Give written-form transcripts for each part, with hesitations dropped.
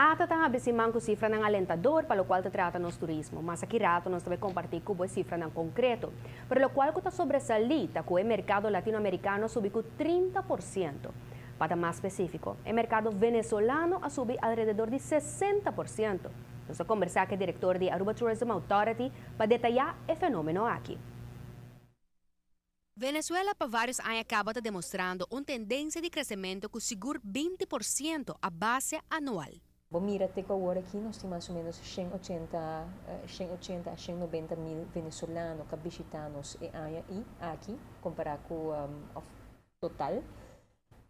Ata tanga besimang ko cifra ng alentador, palo qual te trata nos turismo. Mas aqui rato nós também compartilhar com cifra ng concreto. Pero lo qual ko ta sobresalita ko o mercado latino-americano subi ko 30%. Para mais específico, o mercado venezolano a subir alrededor de 60%. Nós vamos conversar com o diretor de Aruba Tourism Authority para detalhar o fenômeno aqui. Venezuela por vários anos acaba demonstrando uma tendência de crescimento com seguro 20% a base anual. Bom, mira, até agora aqui nós temos mais ou menos 180 a 190 mil venezuelanos que visitamos aqui, comparado com o total.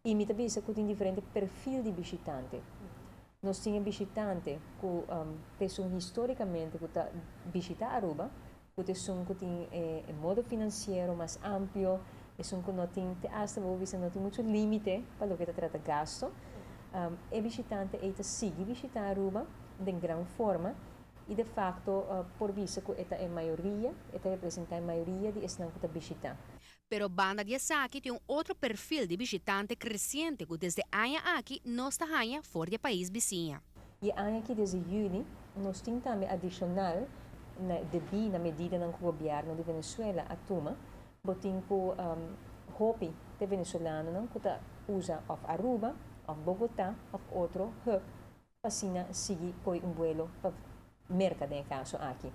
E me também isso tem diferente perfil de visitante. Nós tínhamos visitante que pessoas historicamente que visitam Aruba, que tem modo financeiro mais amplo, que não tem muito limite para o que trata de gasto. E visitante sigue visitar Aruba de grande forma e de facto por vista que esta é a maioria, esta representa a maioria de estudantes que visitam. Pero Banda de Saki tem outro perfil de visitante crescente que desde anos aqui não está fora do país vizinho. E aqui desde julho nós temos também adicional na medida que o governo de Venezuela atuma, botin ko hopi de venezuelano que usa of Aruba, of Bogotá, of outro hub, para seguir com vuelo para mercado em caso aqui.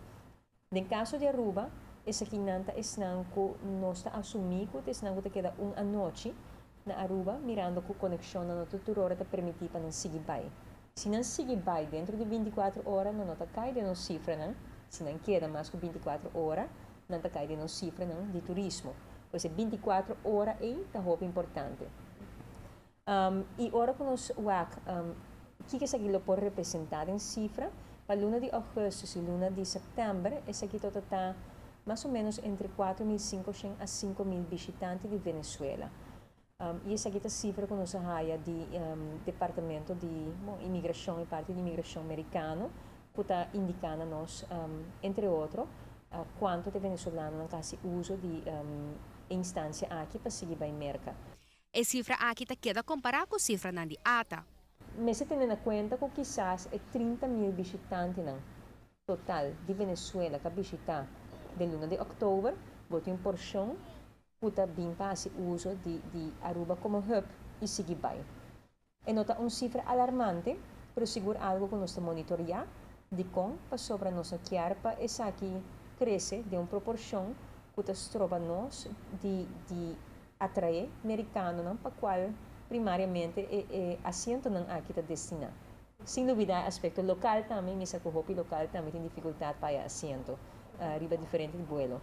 No caso de Aruba, essa aqui nanta que nós está assumindo que que queda uma noite na Aruba, mirando que a conexão na tutura está permitida para não seguir bem. Se não seguir bem dentro de 24 horas, não está cai de uma cifra, não? Se não queda mais que 24 horas, não está cai de uma cifra não, de turismo. Pois 24 horas é muito importante. E agora que nós que essa aqui pode representar em cifra, para luna de agosto e luna de setembro, essa aqui está mais ou menos entre 4.500 a 5.000 visitantes de Venezuela. E essa aqui é a cifra que nós temos de Departamento de Imigração e parte de Imigração americano, que está indicando a nós, entre outros, quanto de venezuelanos não uso de instância aqui para seguir bem mercado. A cifra aqui queda comparada com a cifra de ATA. Mas se tendo em conta que quizás é 30.000 visitantes não, total de Venezuela que visitar de luna de outubro, botem uma porção que está bem para o uso de Aruba como hub e seguir bem. É nota uma cifra alarmante, pero seguro algo que nós estamos monitorear de como para sobre a nossa quiarpa, essa aqui cresce de uma proporção que está trova nós de atrair americano não para qual primariamente assento não aqui está destinado. Sem dúvida, aspecto local também, misa que o hopi local também tem dificuldade para assento, riba diferente de vuelo.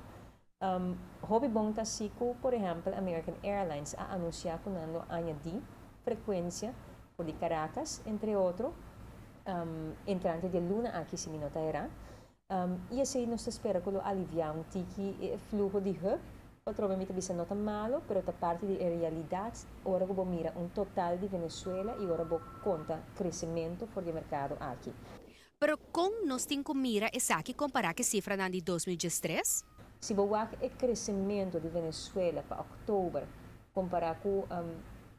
Hopi bom tá sico, por exemplo, American Airlines a anunciar que não añadir frequência por de Caracas, entre outros, entrante de luna aqui se minota era. E assim nós espera que aliviar um tiki fluxo de hub. Provavelmente bisa nota malo, pero esta parte de realidade, agora vou mira total de Venezuela e agora vou conta crescimento por o mercado aqui. Pero com nós temos que mira essa aqui comparar com a cifra de 2013? Se vou ver o crescimento de Venezuela para outubro, comparar com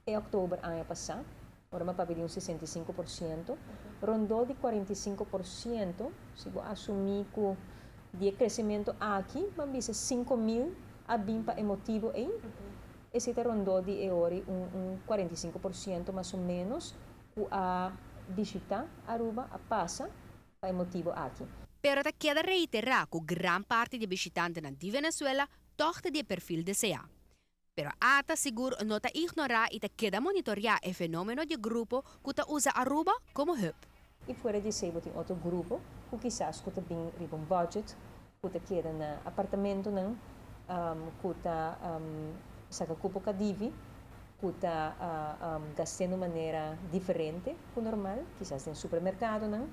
outubro ano passado, agora para pedir 65%, rondou de 45%, se vou assumir que de crescimento aqui, vamos dizer 5.000 a bimpa emotivo esse rondou de um 45% mais ou menos a visitar Aruba a passa para emotivo aqui. Pero te queda reiterar que grande parte de visitantes de Venezuela toca de perfil desea. Pero ata seguro não te ignorar e te queda monitorear o fenômeno de grupo que te usa Aruba como hub. E fora de ser tem outro grupo que quizás que tem um budget que te queda na apartamento não que está saca cupo cadivi que está gastando de maneira diferente do normal, quizás no supermercado não.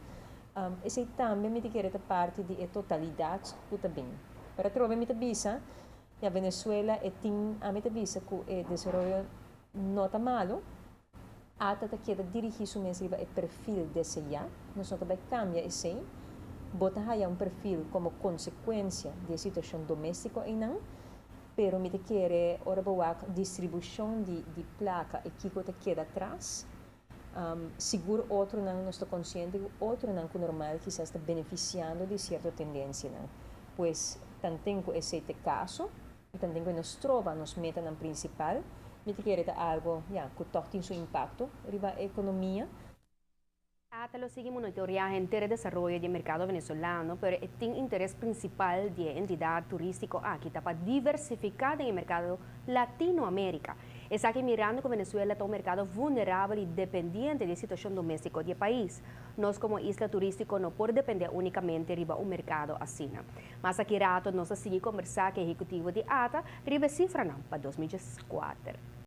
Esse também me quer parte de totalidade que está bem. Para trovar me bisa a Venezuela tem a me bisa que o desenvolvimento não está malo, até queda dirigir o mesmo perfil desse já, nós também cambia esse bota aí um perfil como consequência da situação doméstica e não, pero me quer ora boa distribuição de placa e que te queda atrás seguro outro não está consciente, outro não que normal quizás está beneficiando de certa tendência não. Pois também com esse caso, e também que nos trova, nos meta no principal, me te quer algo, que tem seu impacto riba a economia. ATA lo sigue monitoreando el desarrollo del mercado venezolano, pero el interés principal de la entidad turística aquí está para diversificar en el mercado Latinoamérica. Es aquí mirando que Venezuela es un mercado vulnerable y dependiente de la situación doméstica del país. Nos como isla turística no podemos depender únicamente de un mercado así. Mas aquí rato nos sigue conversar con el ejecutivo de ATA, riba cifra para 2024.